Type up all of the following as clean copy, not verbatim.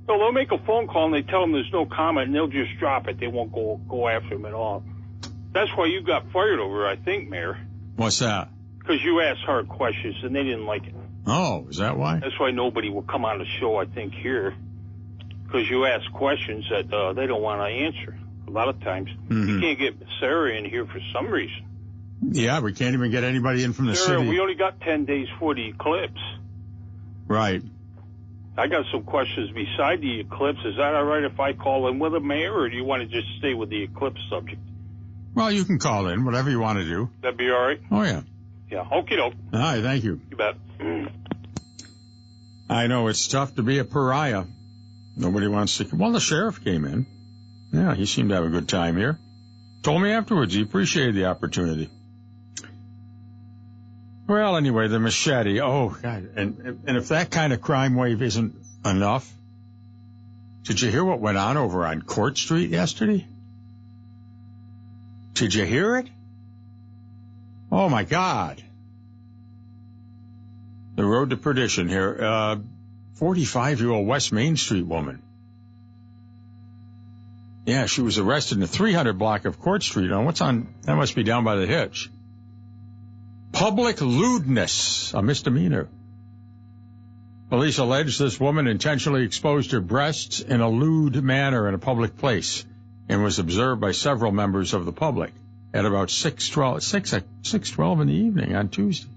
So they'll make a phone call and they tell them there's no comment and they'll just drop it. They won't go after them at all. That's why you got fired over, I think, Mayor. What's that? Because you asked hard questions and they didn't like it. Oh, is that why? That's why nobody will come on the show, I think, here. Because you ask questions that they don't want to answer. A lot of times. You can't get Sarah in here for some reason. Yeah, we can't even get anybody in from the Sarah, city. we only got 10 days for the eclipse. Right. I got some questions beside the eclipse. Is that all right if I call in with a Mayor, or do you want to just stay with the eclipse subject? Well, you can call in, whatever you want to do. That'd be all right? Oh, yeah. Yeah, okie doke. All right, thank you. You bet. I know it's tough to be a pariah. Nobody wants to... Well, the sheriff came in. Yeah, he seemed to have a good time here. Told me afterwards he appreciated the opportunity. Well, anyway, the machete. Oh, God. And if that kind of crime wave isn't enough, did you hear what went on over on Court Street yesterday? Did you hear it? Oh, my God. The road to perdition here. 45-year-old West Main Street woman. Yeah, she was arrested in the 300 block of Court Street. Oh, what's on? That must be down by the hitch. Public lewdness, a misdemeanor. Police allege this woman intentionally exposed her breasts in a lewd manner in a public place and was observed by several members of the public at about 6:12 in the evening on Tuesday.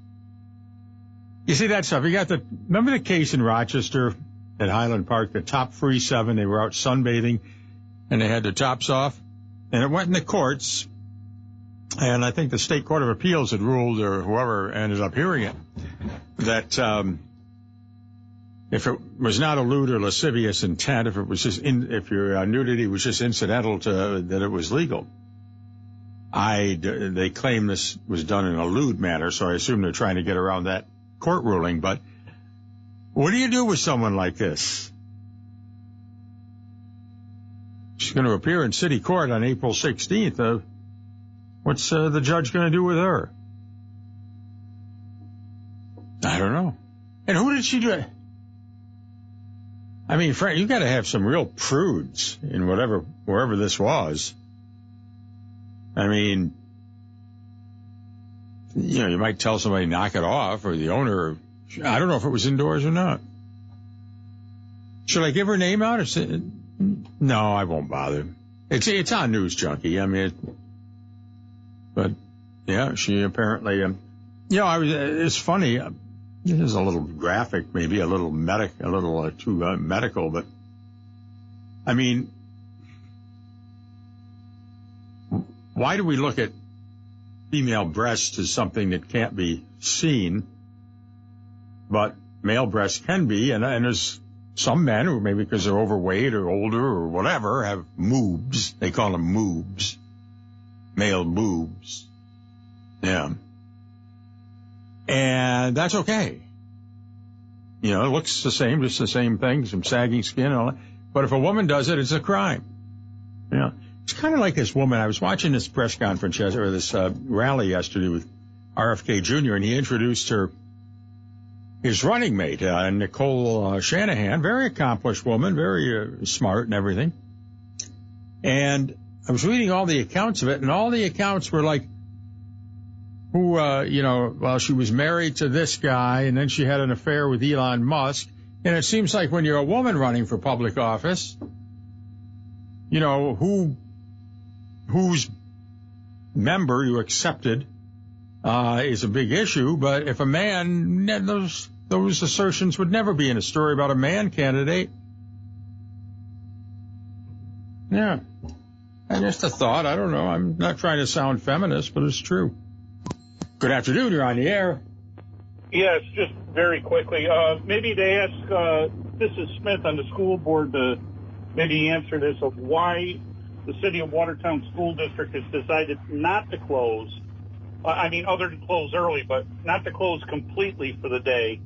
You see that stuff? Remember the case in Rochester at Highland Park, the top free 7, they were out sunbathing and they had their tops off, and it went in the courts. And I think the State Court of Appeals had ruled, or whoever ended up hearing it, that if it was not a lewd or lascivious intent, if it was just if your nudity was just incidental to that, it was legal. They claim this was done in a lewd manner, so I assume they're trying to get around that court ruling. But what do you do with someone like this? She's going to appear in city court on April 16th. What's the judge going to do with her? I don't know. And who did she do? I mean, Frank, you got to have some real prudes in wherever this was. I mean, you might tell somebody knock it off, or the owner. I don't know if it was indoors or not. Should I give her name out? No, I won't bother. It's on News Junkie. I mean. But, yeah, she apparently, it's funny. This is a little graphic, maybe a little too medical, but, I mean, why do we look at female breasts as something that can't be seen, but male breasts can be, and there's some men who maybe because they're overweight or older or whatever have moobs. They call them moobs. Male boobs. Yeah. And that's okay. It looks the same, just the same thing, some sagging skin and all that. But if a woman does it, it's a crime. It's kind of like this woman. I was watching this press conference or this rally yesterday with RFK Jr., and he introduced his running mate, Nicole Shanahan, very accomplished woman, very smart and everything. And I was reading all the accounts of it, and all the accounts were like, she was married to this guy, and then she had an affair with Elon Musk. And it seems like when you're a woman running for public office, whose member you accepted is a big issue. But if a man, those assertions would never be in a story about a man candidate. Yeah. And just a thought. I don't know. I'm not trying to sound feminist, but it's true. Good afternoon. You're on the air. Yes, just very quickly. Maybe to ask, this is Smith on the school board to maybe answer this of why the city of Watertown School District has decided not to close. Other than close early, but not to close completely for the day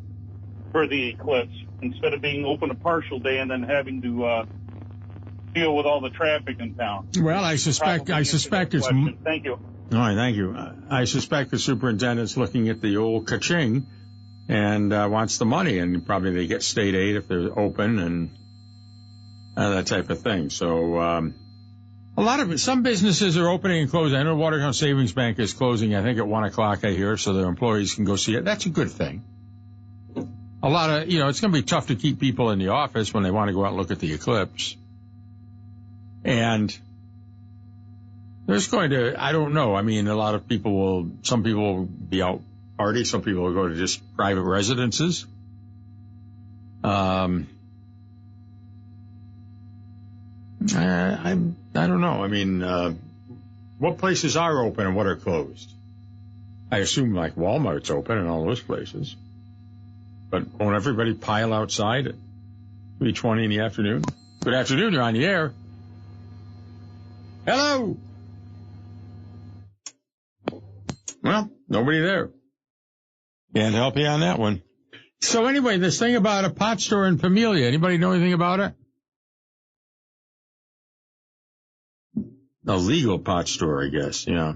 for the eclipse, instead of being open a partial day and then having to deal with all the traffic in town. Well, I suspect it's... Thank you. All right, thank you. I suspect the superintendent's looking at the old ka-ching and wants the money, and probably they get state aid if they're open, and that type of thing. So, some businesses are opening and closing. I know Watertown Savings Bank is closing, I think, at 1 o'clock, I hear, so their employees can go see it. That's a good thing. A lot of, it's going to be tough to keep people in the office when they want to go out and look at the eclipse. And there's going to, I don't know. I mean, some people will be out party. Some people will go to just private residences. I don't know. I mean, what places are open and what are closed? I assume like Walmart's open and all those places. But won't everybody pile outside at 3:20 in the afternoon? Good afternoon, you're on the air. Hello! Well, nobody there. Can't help you on that one. So anyway, this thing about a pot store in Pamelia, anybody know anything about it? A legal pot store, I guess, yeah.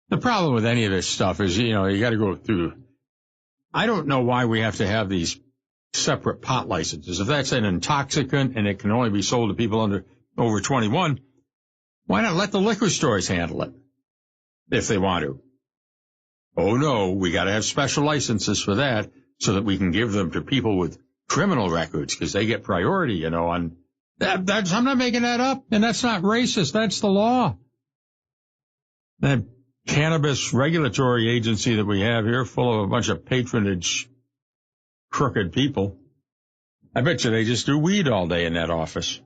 The problem with any of this stuff is, you got to go through. I don't know why we have to have these separate pot licenses. If that's an intoxicant and it can only be sold to people over 21, why not let the liquor stores handle it if they want to? Oh, no, we got to have special licenses for that so that we can give them to people with criminal records because they get priority, on that. I'm not making that up, and that's not racist. That's the law. That cannabis regulatory agency that we have here full of a bunch of patronage, crooked people. I bet you they just do weed all day in that office.